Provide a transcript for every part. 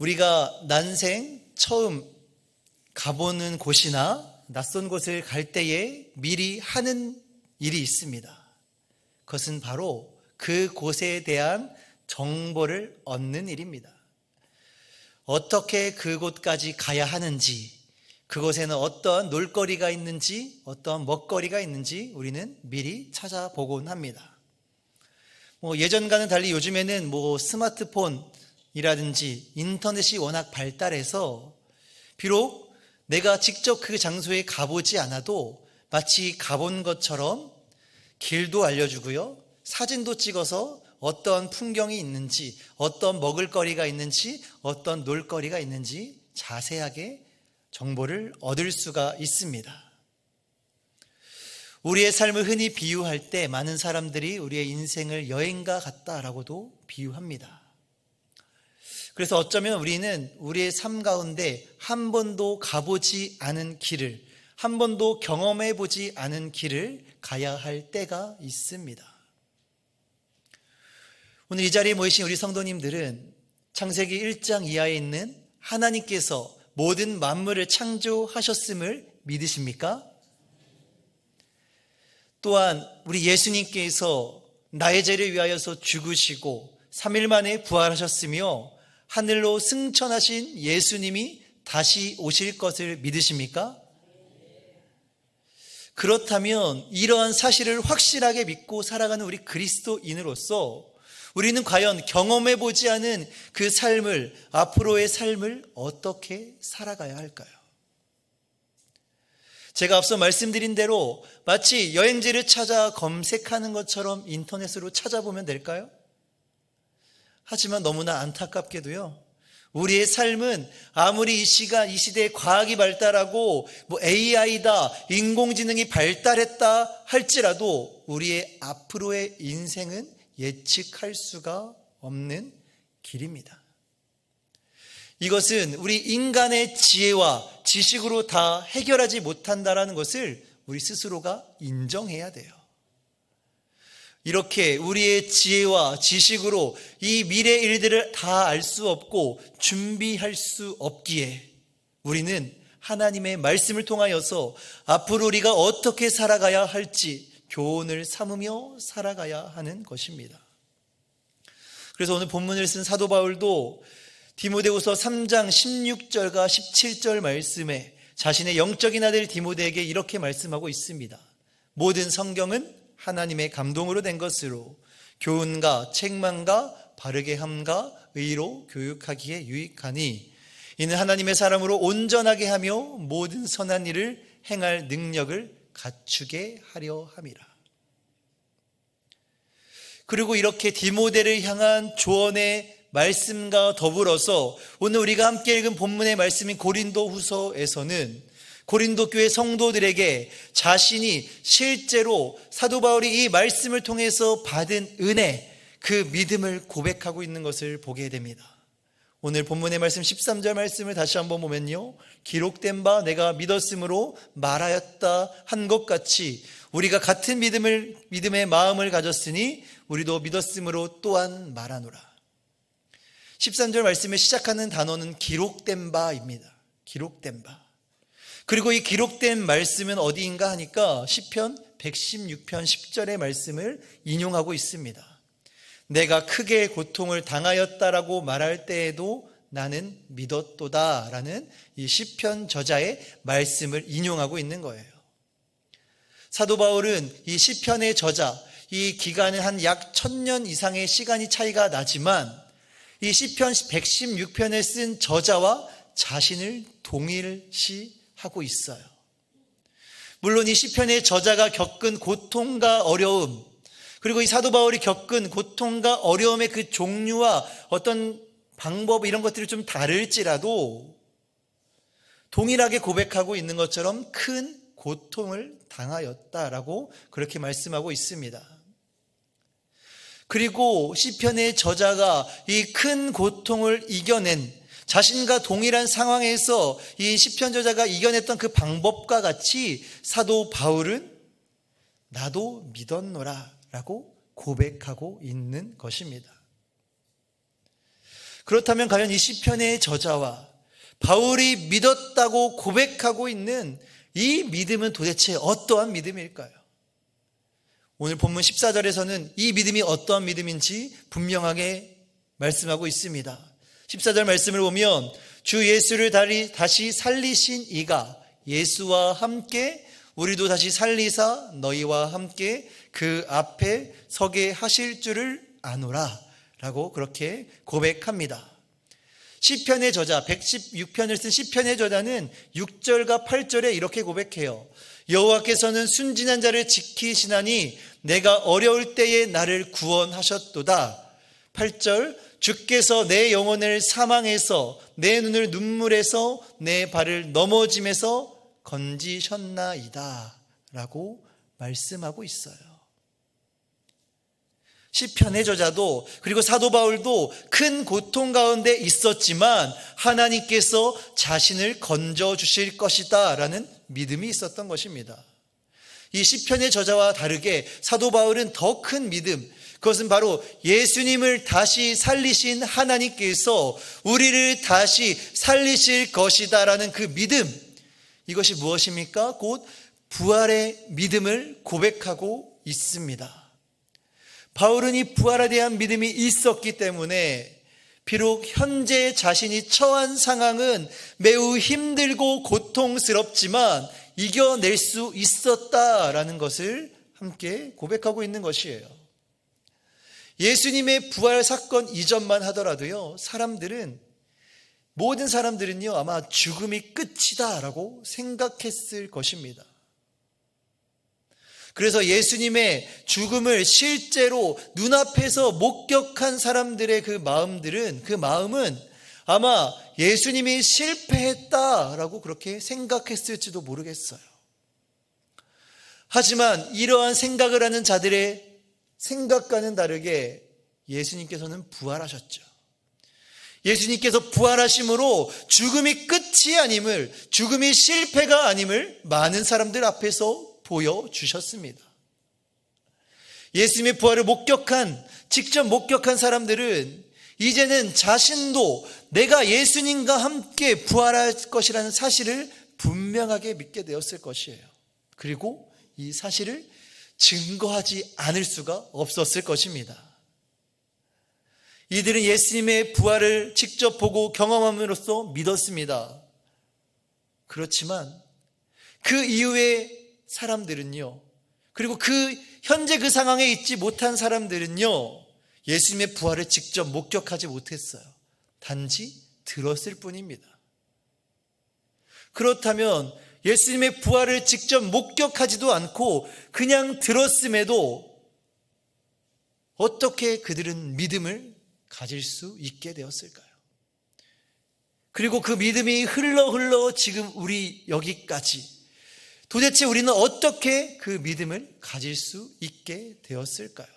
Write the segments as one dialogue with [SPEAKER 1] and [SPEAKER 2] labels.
[SPEAKER 1] 우리가 난생 처음 가보는 곳이나 낯선 곳을 갈 때에 미리 하는 일이 있습니다. 그것은 바로 그곳에 대한 정보를 얻는 일입니다. 어떻게 그곳까지 가야 하는지, 그곳에는 어떤 놀거리가 있는지, 어떤 먹거리가 있는지 우리는 미리 찾아보곤 합니다. 예전과는 달리 요즘에는 스마트폰이라든지 인터넷이 워낙 발달해서 비록 내가 직접 그 장소에 가보지 않아도 마치 가본 것처럼 길도 알려주고요, 사진도 찍어서 어떤 풍경이 있는지, 어떤 먹을거리가 있는지, 어떤 놀거리가 있는지 자세하게 정보를 얻을 수가 있습니다. 우리의 삶을 흔히 비유할 때 많은 사람들이 우리의 인생을 여행과 같다라고도 비유합니다. 그래서 어쩌면 우리는 우리의 삶 가운데 한 번도 가보지 않은 길을, 한 번도 경험해보지 않은 길을 가야 할 때가 있습니다. 오늘 이 자리에 모이신 우리 성도님들은 창세기 1장 이하에 있는 하나님께서 모든 만물을 창조하셨음을 믿으십니까? 또한 우리 예수님께서 나의 죄를 위하여서 죽으시고 3일 만에 부활하셨으며 하늘로 승천하신 예수님이 다시 오실 것을 믿으십니까? 그렇다면 이러한 사실을 확실하게 믿고 살아가는 우리 그리스도인으로서 우리는 과연 경험해보지 않은 그 삶을, 앞으로의 삶을 어떻게 살아가야 할까요? 제가 앞서 말씀드린 대로 마치 여행지를 찾아 검색하는 것처럼 인터넷으로 찾아보면 될까요? 하지만 너무나 안타깝게도요, 우리의 삶은 아무리 이 시대에 과학이 발달하고 AI다, 인공지능이 발달했다 할지라도 우리의 앞으로의 인생은 예측할 수가 없는 길입니다. 이것은 우리 인간의 지혜와 지식으로 다 해결하지 못한다라는 것을 우리 스스로가 인정해야 돼요. 이렇게 우리의 지혜와 지식으로 이 미래 일들을 다 알 수 없고 준비할 수 없기에 우리는 하나님의 말씀을 통하여서 앞으로 우리가 어떻게 살아가야 할지 교훈을 삼으며 살아가야 하는 것입니다. 그래서 오늘 본문을 쓴 사도 바울도 디모데후서 3장 16절과 17절 말씀에 자신의 영적인 아들 디모데에게 이렇게 말씀하고 있습니다. 모든 성경은 하나님의 감동으로 된 것으로 교훈과 책망과 바르게 함과 의로 교육하기에 유익하니 이는 하나님의 사람으로 온전하게 하며 모든 선한 일을 행할 능력을 갖추게 하려 함이라. 그리고 이렇게 디모데를 향한 조언의 말씀과 더불어서 오늘 우리가 함께 읽은 본문의 말씀인 고린도후서에서는 고린도 교회 성도들에게 자신이 실제로 사도 바울이 이 말씀을 통해서 받은 은혜, 그 믿음을 고백하고 있는 것을 보게 됩니다. 오늘 본문의 말씀 13절 말씀을 다시 한번 보면요, 기록된 바 내가 믿었으므로 말하였다 한 것 같이 우리가 같은 믿음의 마음을 가졌으니 우리도 믿었으므로 또한 말하노라. 13절 말씀을 시작하는 단어는 기록된 바입니다. 기록된 바. 그리고 이 기록된 말씀은 어디인가 하니까 시편 116편 10절의 말씀을 인용하고 있습니다. 내가 크게 고통을 당하였다라고 말할 때에도 나는 믿었도다 라는 이 시편 저자의 말씀을 인용하고 있는 거예요. 사도 바울은 이 시편의 저자, 이 기간은 한 약 1000년 이상의 시간이 차이가 나지만 이 시편 116편을 쓴 저자와 자신을 동일시하고 있어요. 물론 이 시편의 저자가 겪은 고통과 어려움, 그리고 이 사도 바울이 겪은 고통과 어려움의 그 종류와 어떤 방법 이런 것들이 좀 다를지라도 동일하게 고백하고 있는 것처럼 큰 고통을 당하였다라고 그렇게 말씀하고 있습니다. 그리고 시편의 저자가 이 큰 고통을 이겨낸 자신과 동일한 상황에서 이 시편 저자가 이겨냈던 그 방법과 같이 사도 바울은 나도 믿었노라 라고 고백하고 있는 것입니다. 그렇다면 과연 이 시편의 저자와 바울이 믿었다고 고백하고 있는 이 믿음은 도대체 어떠한 믿음일까요? 오늘 본문 14절에서는 이 믿음이 어떠한 믿음인지 분명하게 말씀하고 있습니다. 14절 말씀을 보면 주 예수를 다시 살리신 이가 예수와 함께 우리도 다시 살리사 너희와 함께 그 앞에 서게 하실 줄을 아노라 라고 그렇게 고백합니다. 시편의 저자 116편을 쓴 시편의 저자는 6절과 8절에 이렇게 고백해요. 여호와께서는 순진한 자를 지키시나니 내가 어려울 때에 나를 구원하셨도다. 8절 주께서 내 영혼을 사망에서 내 눈을 눈물에서 내 발을 넘어짐에서 건지셨나이다 라고 말씀하고 있어요. 시편의 저자도 그리고 사도 바울도 큰 고통 가운데 있었지만 하나님께서 자신을 건져주실 것이다 라는 믿음이 있었던 것입니다. 이 시편의 저자와 다르게 사도 바울은 더 큰 믿음, 그것은 바로 예수님을 다시 살리신 하나님께서 우리를 다시 살리실 것이다 라는 그 믿음, 이것이 무엇입니까? 곧 부활의 믿음을 고백하고 있습니다. 바울은 이 부활에 대한 믿음이 있었기 때문에 비록 현재 자신이 처한 상황은 매우 힘들고 고통스럽지만 이겨낼 수 있었다라는 것을 함께 고백하고 있는 것이에요. 예수님의 부활 사건 이전만 하더라도요, 모든 사람들은요 아마 죽음이 끝이다라고 생각했을 것입니다. 그래서 예수님의 죽음을 실제로 눈앞에서 목격한 사람들의 그 마음은 아마 예수님이 실패했다라고 그렇게 생각했을지도 모르겠어요. 하지만 이러한 생각을 하는 자들의 생각과는 다르게 예수님께서는 부활하셨죠. 예수님께서 부활하심으로 죽음이 끝이 아님을, 죽음이 실패가 아님을 많은 사람들 앞에서 보여주셨습니다. 예수님의 부활을 직접 목격한 사람들은 이제는 자신도 내가 예수님과 함께 부활할 것이라는 사실을 분명하게 믿게 되었을 것이에요. 그리고 이 사실을 증거하지 않을 수가 없었을 것입니다. 이들은 예수님의 부활을 직접 보고 경험함으로써 믿었습니다. 그렇지만 그 이후에 사람들은요, 그리고 현재 그 상황에 있지 못한 사람들은요, 예수님의 부활을 직접 목격하지 못했어요. 단지 들었을 뿐입니다. 그렇다면 예수님의 부활을 직접 목격하지도 않고 그냥 들었음에도 어떻게 그들은 믿음을 가질 수 있게 되었을까요? 그리고 그 믿음이 흘러 지금 우리 여기까지, 도대체 우리는 어떻게 그 믿음을 가질 수 있게 되었을까요?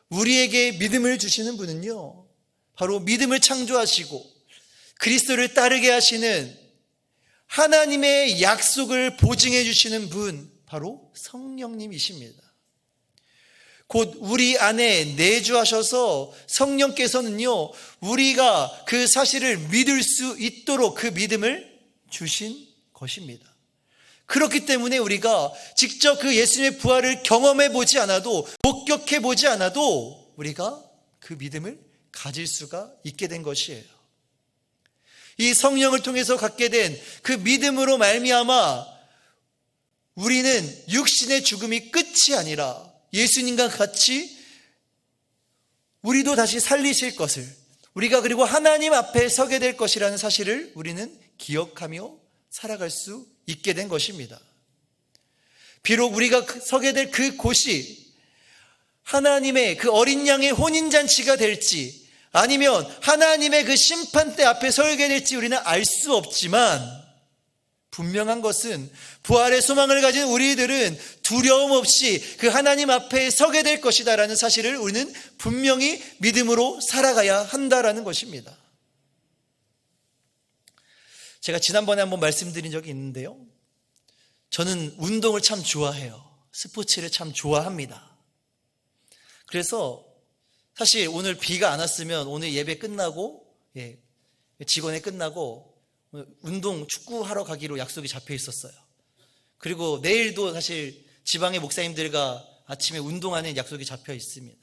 [SPEAKER 1] 우리에게 믿음을 주시는 분은요, 바로 믿음을 창조하시고 그리스도를 따르게 하시는 하나님의 약속을 보증해 주시는 분, 바로 성령님이십니다. 곧 우리 안에 내주하셔서 성령께서는요, 우리가 그 사실을 믿을 수 있도록 그 믿음을 주신 것입니다. 그렇기 때문에 우리가 직접 그 예수님의 부활을 경험해 보지 않아도, 목격해 보지 않아도 우리가 그 믿음을 가질 수가 있게 된 것이에요. 이 성령을 통해서 갖게 된 그 믿음으로 말미암아 우리는 육신의 죽음이 끝이 아니라 예수님과 같이 우리도 다시 살리실 것을, 우리가 그리고 하나님 앞에 서게 될 것이라는 사실을 우리는 기억하며 살아갈 수 있게 된 것입니다. 비록 우리가 서게 될 그 곳이 하나님의 그 어린 양의 혼인잔치가 될지 아니면 하나님의 그 심판대 앞에 서게 될지 우리는 알 수 없지만, 분명한 것은 부활의 소망을 가진 우리들은 두려움 없이 그 하나님 앞에 서게 될 것이다라는 사실을 우리는 분명히 믿음으로 살아가야 한다라는 것입니다. 제가 지난번에 한번 말씀드린 적이 있는데요, 저는 운동을 참 좋아해요. 스포츠를 참 좋아합니다. 그래서 사실 오늘 비가 안 왔으면 오늘 예배 끝나고, 직원회 끝나고 운동 축구하러 가기로 약속이 잡혀 있었어요. 그리고 내일도 사실 지방의 목사님들과 아침에 운동하는 약속이 잡혀 있습니다.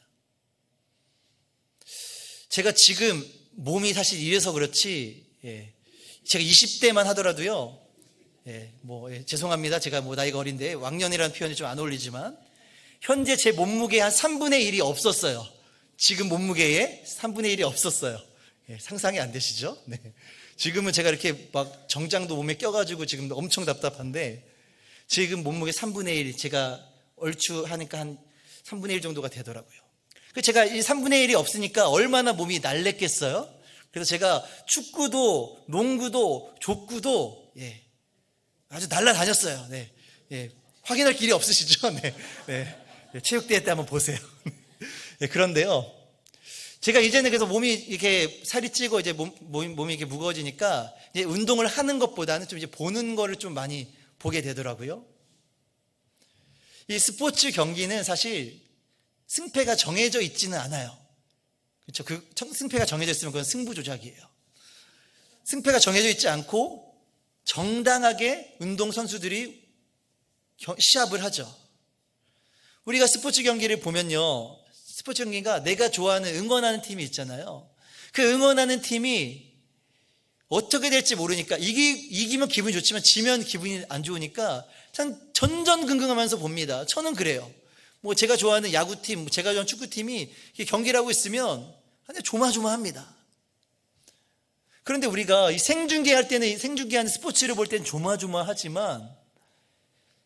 [SPEAKER 1] 제가 지금 몸이 사실 이래서 그렇지, 제가 20대만 하더라도요, 죄송합니다. 제가 나이가 어린데 왕년이라는 표현이 좀 안 어울리지만 현재 제 몸무게의 한 3분의 1이 없었어요. 지금 몸무게의 3분의 1이 없었어요. 상상이 안 되시죠? 네. 지금은 제가 이렇게 막 정장도 몸에 껴가지고 지금 엄청 답답한데, 지금 몸무게 3분의 1, 제가 얼추 하니까 한 3분의 1 정도가 되더라고요. 제가 이 3분의 1이 없으니까 얼마나 몸이 날랬겠어요? 그래서 제가 축구도, 농구도, 족구도, 아주 날라다녔어요. 확인할 길이 없으시죠? 체육대회 때 한번 보세요. 그런데요, 제가 이제는 그래서 몸이 이렇게 살이 찌고 이제 몸이 이렇게 무거워지니까 이제 운동을 하는 것보다는 좀 이제 보는 거를 좀 많이 보게 되더라고요. 이 스포츠 경기는 사실 승패가 정해져 있지는 않아요. 그렇죠? 승패가 정해져 있으면 그건 승부 조작이에요. 승패가 정해져 있지 않고 정당하게 운동선수들이 시합을 하죠. 우리가 스포츠 경기를 보면요, 스포츠 경기가 내가 좋아하는 응원하는 팀이 있잖아요. 그 응원하는 팀이 어떻게 될지 모르니까 이기면 기분이 좋지만 지면 기분이 안 좋으니까 참 전전긍긍하면서 봅니다. 저는 그래요. 제가 좋아하는 야구팀, 제가 좋아하는 축구팀이 경기를 하고 있으면 그냥 조마조마합니다. 그런데 우리가 이 생중계할 때는, 생중계하는 스포츠를 볼 때는 조마조마하지만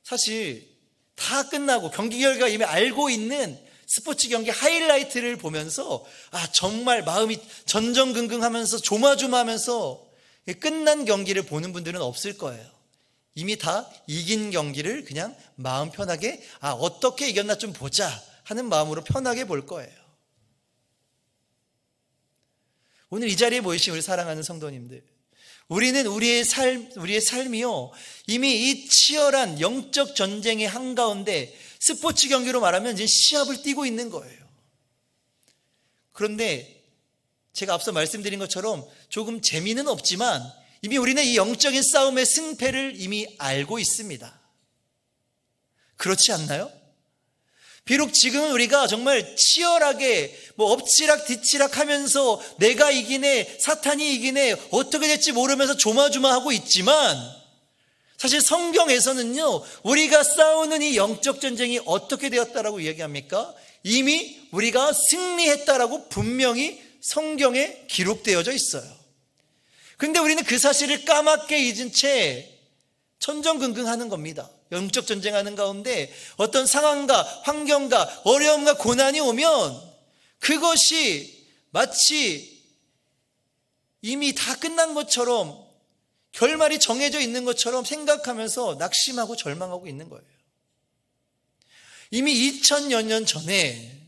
[SPEAKER 1] 사실 다 끝나고 경기 결과 이미 알고 있는 스포츠 경기 하이라이트를 보면서 정말 마음이 전전긍긍하면서 조마조마하면서 끝난 경기를 보는 분들은 없을 거예요. 이미 다 이긴 경기를 그냥 마음 편하게 어떻게 이겼나 좀 보자 하는 마음으로 편하게 볼 거예요. 오늘 이 자리에 모이신 우리 사랑하는 성도님들, 우리는 우리의 삶이요, 이미 이 치열한 영적 전쟁의 한가운데 스포츠 경기로 말하면 이제 시합을 뛰고 있는 거예요. 그런데 제가 앞서 말씀드린 것처럼 조금 재미는 없지만 이미 우리는 이 영적인 싸움의 승패를 이미 알고 있습니다. 그렇지 않나요? 비록 지금은 우리가 정말 치열하게 엎치락 뒤치락 하면서 내가 이기네, 사탄이 이기네, 어떻게 될지 모르면서 조마조마하고 있지만 사실 성경에서는요, 우리가 싸우는 이 영적 전쟁이 어떻게 되었다라고 이야기합니까? 이미 우리가 승리했다라고 분명히 성경에 기록되어져 있어요. 근데 우리는 그 사실을 까맣게 잊은 채 천정긍긍하는 겁니다. 영적 전쟁하는 가운데 어떤 상황과 환경과 어려움과 고난이 오면 그것이 마치 이미 다 끝난 것처럼, 결말이 정해져 있는 것처럼 생각하면서 낙심하고 절망하고 있는 거예요. 이미 2000여 년 전에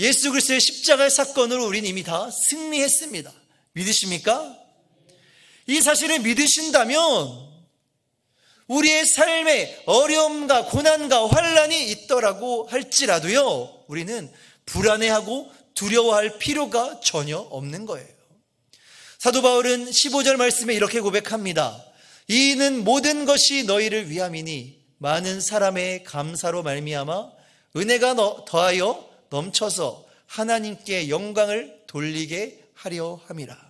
[SPEAKER 1] 예수 그리스도의 십자가의 사건으로 우리는 이미 다 승리했습니다. 믿으십니까? 이 사실을 믿으신다면 우리의 삶에 어려움과 고난과 환난이 있더라고 할지라도요, 우리는 불안해하고 두려워할 필요가 전혀 없는 거예요. 사도 바울은 15절 말씀에 이렇게 고백합니다. 이는 모든 것이 너희를 위함이니 많은 사람의 감사로 말미암아 은혜가 더하여 넘쳐서 하나님께 영광을 돌리게 하려 함이라.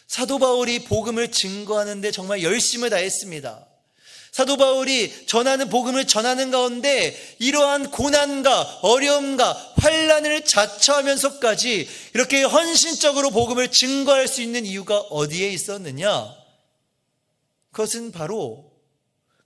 [SPEAKER 1] 사도 바울이 복음을 증거하는데 정말 열심을 다했습니다. 사도 바울이 전하는 복음을 전하는 가운데 이러한 고난과 어려움과 환난을 자처하면서까지 이렇게 헌신적으로 복음을 증거할 수 있는 이유가 어디에 있었느냐? 그것은 바로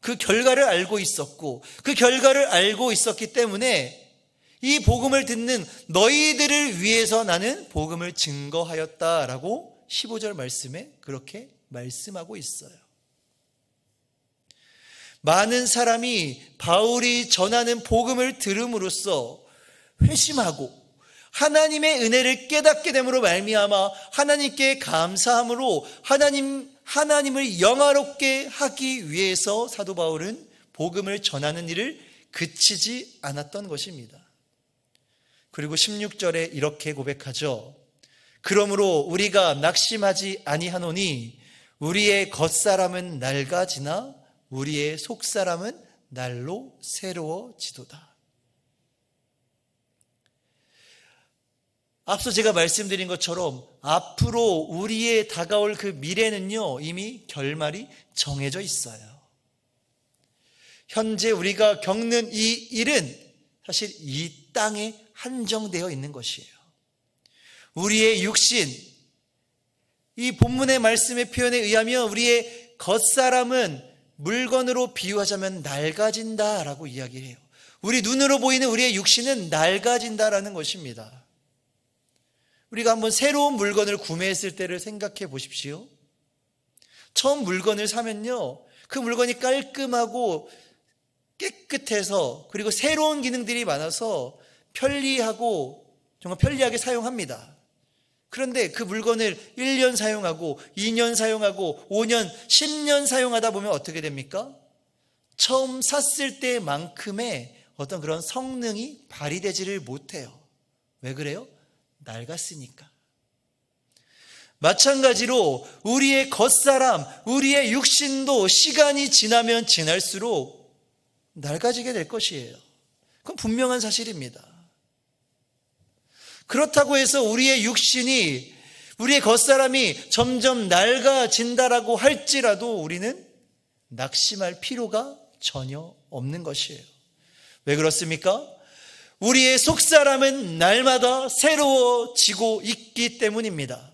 [SPEAKER 1] 그 결과를 알고 있었고, 그 결과를 알고 있었기 때문에 이 복음을 듣는 너희들을 위해서 나는 복음을 증거하였다라고 15절 말씀에 그렇게 말씀하고 있어요. 많은 사람이 바울이 전하는 복음을 들음으로써 회심하고 하나님의 은혜를 깨닫게 됨으로 말미암아 하나님께 감사함으로 하나님을 영화롭게 하기 위해서 사도 바울은 복음을 전하는 일을 그치지 않았던 것입니다. 그리고 16절에 이렇게 고백하죠. 그러므로 우리가 낙심하지 아니하노니 우리의 겉사람은 낡아지나 우리의 속사람은 날로 새로워지도다. 앞서 제가 말씀드린 것처럼 앞으로 우리의 다가올 그 미래는요, 이미 결말이 정해져 있어요. 현재 우리가 겪는 이 일은 사실 이 땅에 한정되어 있는 것이에요. 우리의 육신, 이 본문의 말씀의 표현에 의하면 우리의 겉사람은 물건으로 비유하자면 낡아진다라고 이야기를 해요. 우리 눈으로 보이는 우리의 육신은 낡아진다라는 것입니다. 우리가 한번 새로운 물건을 구매했을 때를 생각해 보십시오. 처음 물건을 사면요, 그 물건이 깔끔하고 깨끗해서 그리고 새로운 기능들이 많아서 편리하고 정말 편리하게 사용합니다. 그런데 그 물건을 1년 사용하고 2년 사용하고 5년, 10년 사용하다 보면 어떻게 됩니까? 처음 샀을 때만큼의 어떤 그런 성능이 발휘되지를 못해요. 왜 그래요? 낡았으니까. 마찬가지로 우리의 겉사람, 우리의 육신도 시간이 지나면 지날수록 낡아지게 될 것이에요. 그건 분명한 사실입니다. 그렇다고 해서 우리의 육신이, 우리의 겉사람이 점점 낡아진다라고 할지라도 우리는 낙심할 필요가 전혀 없는 것이에요. 왜 그렇습니까? 우리의 속사람은 날마다 새로워지고 있기 때문입니다.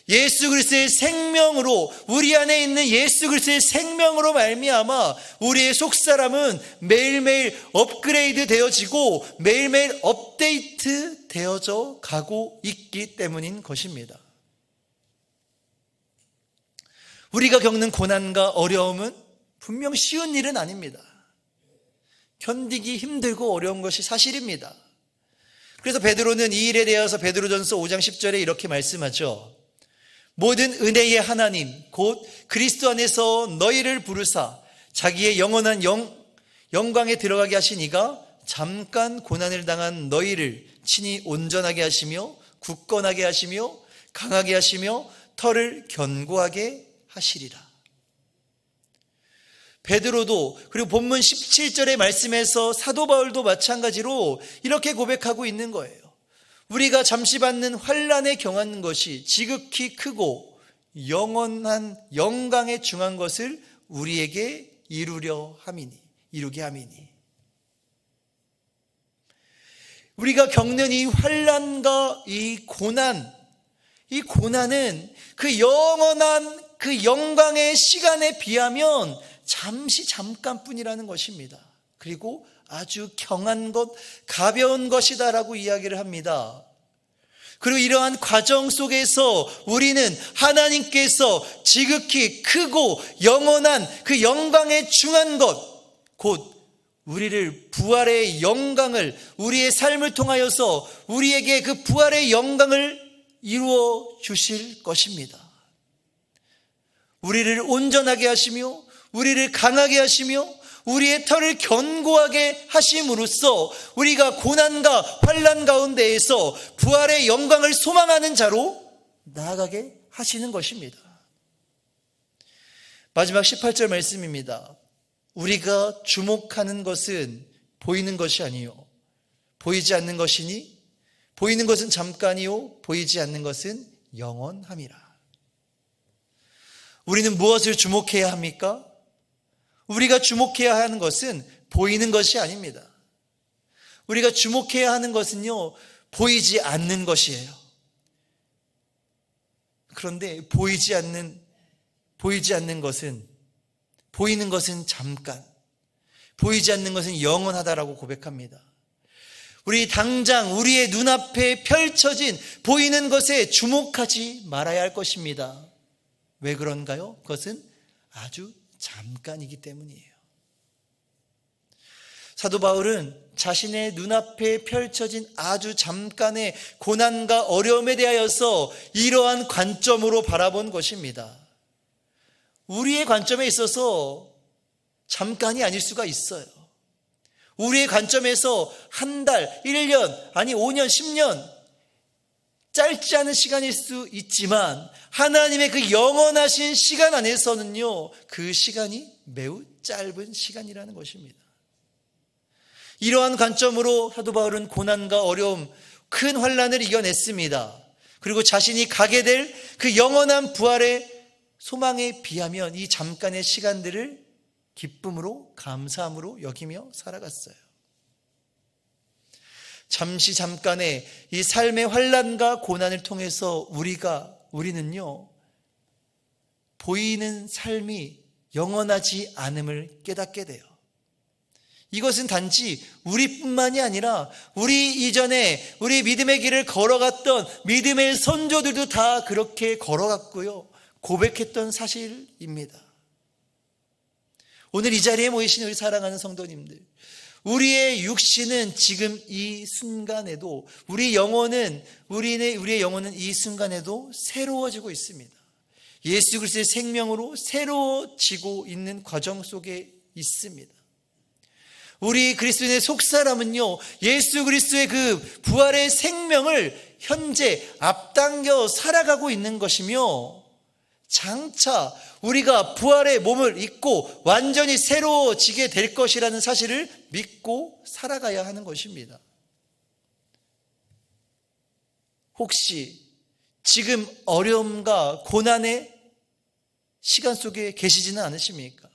[SPEAKER 1] 예수 그리스도의 생명으로, 우리 안에 있는 예수 그리스도의 생명으로 말미암아 우리의 속사람은 매일매일 업그레이드 되어지고 매일매일 업데이트 되어져 가고 있기 때문인 것입니다. 우리가 겪는 고난과 어려움은 분명 쉬운 일은 아닙니다. 견디기 힘들고 어려운 것이 사실입니다. 그래서 베드로는 이 일에 대해서 베드로전서 5장 10절에 이렇게 말씀하죠. 모든 은혜의 하나님 곧 그리스도 안에서 너희를 부르사 자기의 영원한 영광에 들어가게 하신 이가 잠깐 고난을 당한 너희를 친히 온전하게 하시며 굳건하게 하시며 강하게 하시며 털을 견고하게 하시리라. 베드로도, 그리고 본문 17절의 말씀에서 사도 바울도 마찬가지로 이렇게 고백하고 있는 거예요. 우리가 잠시 받는 환난에 경한 것이 지극히 크고 영원한 영광에 중한 것을 우리에게 이루게 함이니. 우리가 겪는 이 환난과 이 고난은 그 영원한 그 영광의 시간에 비하면 잠깐뿐이라는 것입니다. 그리고 아주 경한 것, 가벼운 것이다라고 이야기를 합니다. 그리고 이러한 과정 속에서 우리는 하나님께서 지극히 크고 영원한 그 영광에 중한 것, 곧 우리를 부활의 영광을, 우리의 삶을 통하여서 우리에게 그 부활의 영광을 이루어 주실 것입니다. 우리를 온전하게 하시며 우리를 강하게 하시며 우리의 털을 견고하게 하심으로써 우리가 고난과 환난 가운데에서 부활의 영광을 소망하는 자로 나아가게 하시는 것입니다. 마지막 18절 말씀입니다. 우리가 주목하는 것은 보이는 것이 아니요 보이지 않는 것이니 보이는 것은 잠깐이요 보이지 않는 것은 영원함이라. 우리는 무엇을 주목해야 합니까? 우리가 주목해야 하는 것은 보이는 것이 아닙니다. 우리가 주목해야 하는 것은요, 보이지 않는 것이에요. 그런데 보이지 않는 것은, 보이는 것은 잠깐, 보이지 않는 것은 영원하다라고 고백합니다. 우리 당장 우리의 눈앞에 펼쳐진 보이는 것에 주목하지 말아야 할 것입니다. 왜 그런가요? 그것은 아주 잠깐이기 때문이에요. 사도 바울은 자신의 눈앞에 펼쳐진 아주 잠깐의 고난과 어려움에 대하여서 이러한 관점으로 바라본 것입니다. 우리의 관점에 있어서 잠깐이 아닐 수가 있어요. 우리의 관점에서 한 달, 1년, 아니 5년, 10년 짧지 않은 시간일 수 있지만 하나님의 그 영원하신 시간 안에서는요, 그 시간이 매우 짧은 시간이라는 것입니다. 이러한 관점으로 사도 바울은 고난과 어려움, 큰 환난을 이겨냈습니다. 그리고 자신이 가게 될 그 영원한 부활의 소망에 비하면 이 잠깐의 시간들을 기쁨으로, 감사함으로 여기며 살아갔어요. 잠시 잠깐의 이 삶의 환난과 고난을 통해서 우리는요, 보이는 삶이 영원하지 않음을 깨닫게 돼요. 이것은 단지 우리뿐만이 아니라 우리 이전에 우리 믿음의 길을 걸어갔던 믿음의 선조들도 다 그렇게 걸어갔고요, 고백했던 사실입니다. 오늘 이 자리에 모이신 우리 사랑하는 성도님들, 우리의 육신은 지금 이 순간에도, 우리의 영혼은 이 순간에도 새로워지고 있습니다. 예수 그리스도의 생명으로 새로워지고 있는 과정 속에 있습니다. 우리 그리스도인의 속사람은요, 예수 그리스도의 그 부활의 생명을 현재 앞당겨 살아가고 있는 것이며, 장차 우리가 부활의 몸을 입고 완전히 새로워지게 될 것이라는 사실을 믿고 살아가야 하는 것입니다. 혹시 지금 어려움과 고난의 시간 속에 계시지는 않으십니까?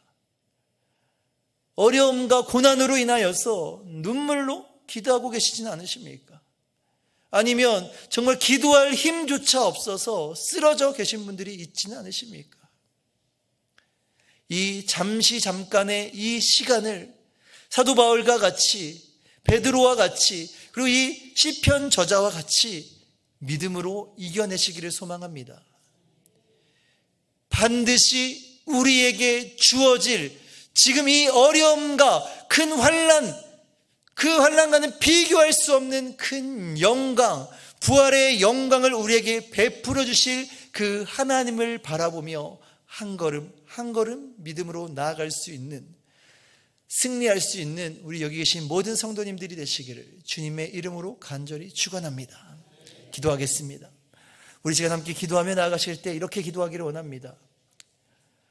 [SPEAKER 1] 어려움과 고난으로 인하여서 눈물로 기도하고 계시지는 않으십니까? 아니면 정말 기도할 힘조차 없어서 쓰러져 계신 분들이 있지는 않으십니까? 이 잠깐의 이 시간을 사도 바울과 같이, 베드로와 같이, 그리고 이 시편 저자와 같이 믿음으로 이겨내시기를 소망합니다. 반드시 우리에게 주어질 지금 이 어려움과 큰 환난, 그 환난과는 비교할 수 없는 큰 영광, 부활의 영광을 우리에게 베풀어 주실 그 하나님을 바라보며 한 걸음 한 걸음 믿음으로 나아갈 수 있는, 승리할 수 있는 우리 여기 계신 모든 성도님들이 되시기를 주님의 이름으로 간절히 축원합니다. 기도하겠습니다. 우리 시간 함께 기도하며 나아가실 때 이렇게 기도하기를 원합니다.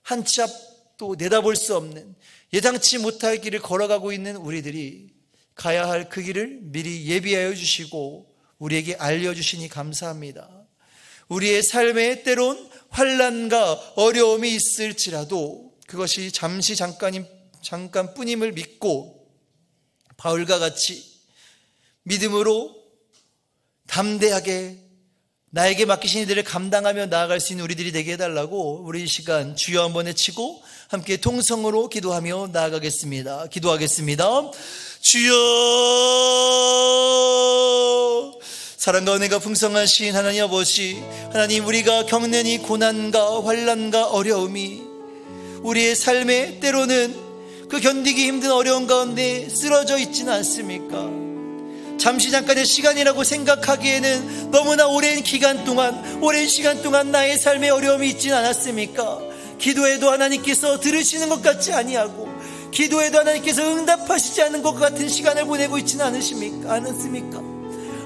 [SPEAKER 1] 한 치 앞도 내다볼 수 없는, 예상치 못할 길을 걸어가고 있는 우리들이 가야 할 그 길을 미리 예비하여 주시고 우리에게 알려주시니 감사합니다. 우리의 삶에 때론 환난과 어려움이 있을지라도 그것이 잠시 잠깐뿐임을 믿고 바울과 같이 믿음으로 담대하게 나에게 맡기신 이들을 감당하며 나아갈 수 있는 우리들이 되게 해달라고 우리 이 시간 주여 한번 외치고 함께 통성으로 기도하며 나아가겠습니다. 기도하겠습니다. 주여, 사랑과 은혜가 풍성하신 하나님 아버지, 하나님, 우리가 겪는 이 고난과 환난과 어려움이 우리의 삶에 때로는 그 견디기 힘든 어려움 가운데 쓰러져 있지는 않습니까? 잠시 잠깐의 시간이라고 생각하기에는 너무나 오랜 시간 동안 나의 삶에 어려움이 있지는 않았습니까? 기도해도 하나님께서 들으시는 것 같지 아니하고, 기도해도 하나님께서 응답하시지 않는 것 같은 시간을 보내고 있지는 않으십니까?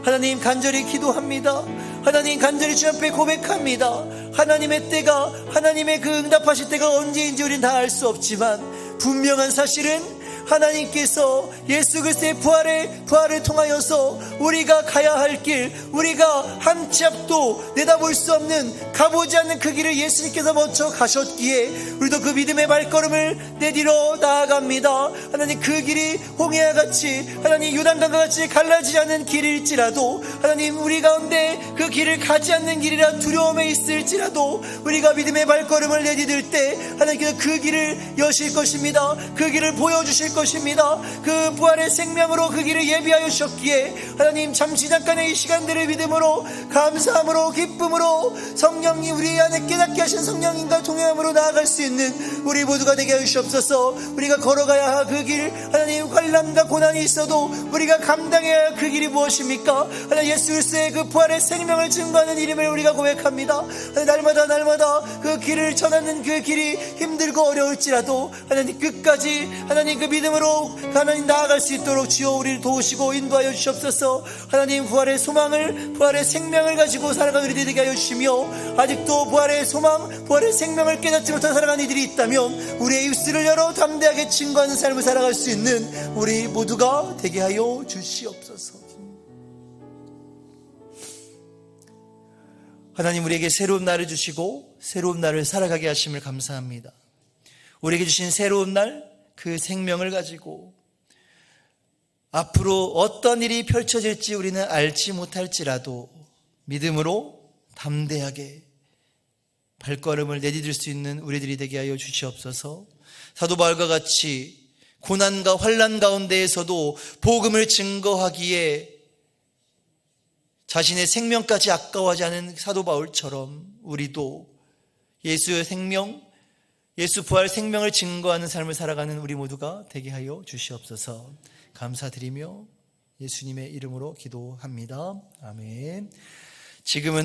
[SPEAKER 1] 하나님, 간절히 기도합니다. 하나님, 간절히 주 앞에 고백합니다. 하나님의 때가, 하나님의 그 응답하실 때가 언제인지 우리는 다 알 수 없지만 분명한 사실은 하나님께서 예수 그리스도의 부활을 통하여서 우리가 가야 할 길, 우리가 한 치 앞도 내다볼 수 없는, 가보지 않는 그 길을 예수님께서 먼저 가셨기에 우리도 그 믿음의 발걸음을 내디러 나아갑니다. 하나님, 그 길이 홍해와 같이, 하나님, 요단강과 같이 갈라지지 않는 길일지라도, 하나님, 우리 가운데 그 길을 가지 않는 길이라 두려움에 있을지라도 우리가 믿음의 발걸음을 내디딜 때 하나님께서 그 길을 여실 것입니다. 그 길을 보여주실 것입니다. 그 부활의 생명으로 그 길을 예비하여 주셨기에 하나님, 잠시 잠깐의 이 시간들을 믿음으로, 감사함으로, 기쁨으로, 성령 성령님, 우리 안에 깨닫게 하신 성령님과 동행함으로 나아갈 수 있는 우리 모두가 되게 하시옵소서. 우리가 걸어가야 할 그 길, 하나님, 환난과 고난이 있어도 우리가 감당해야 할 그 길이 무엇입니까? 하나님, 예수 그리스도의 그 부활의 생명을 증거하는 이름을 우리가 고백합니다. 날마다 그 길을 전하는 그 길이 힘들고 어려울지라도 하나님, 끝까지 하나님 그 믿음으로 하나님 나아갈 수 있도록 주여 우리를 도우시고 인도하여 주시옵소서. 하나님, 부활의 소망을, 부활의 생명을 가지고 살아가는 우리들이 되게 하여 주시며, 아직도 부활의 소망, 부활의 생명을 깨닫지 못한 살아가는 이들이 있다면 우리의 입술을 열어 담대하게 증거하는 삶을 살아갈 수 있는 우리 모두가 되게 하여 주시옵소서. 하나님, 우리에게 새로운 날을 주시고 새로운 날을 살아가게 하심을 감사합니다. 우리에게 주신 새로운 날, 그 생명을 가지고 앞으로 어떤 일이 펼쳐질지 우리는 알지 못할지라도 믿음으로 담대하게 발걸음을 내디딜 수 있는 우리들이 되게 하여 주시옵소서. 사도 바울과 같이 고난과 환난 가운데에서도 복음을 증거하기에 자신의 생명까지 아까워하지 않은 사도 바울처럼 우리도 예수의 생명, 예수 부활 생명을 증거하는 삶을 살아가는 우리 모두가 되게 하여 주시옵소서. 감사드리며 예수님의 이름으로 기도합니다. 아멘. 지금은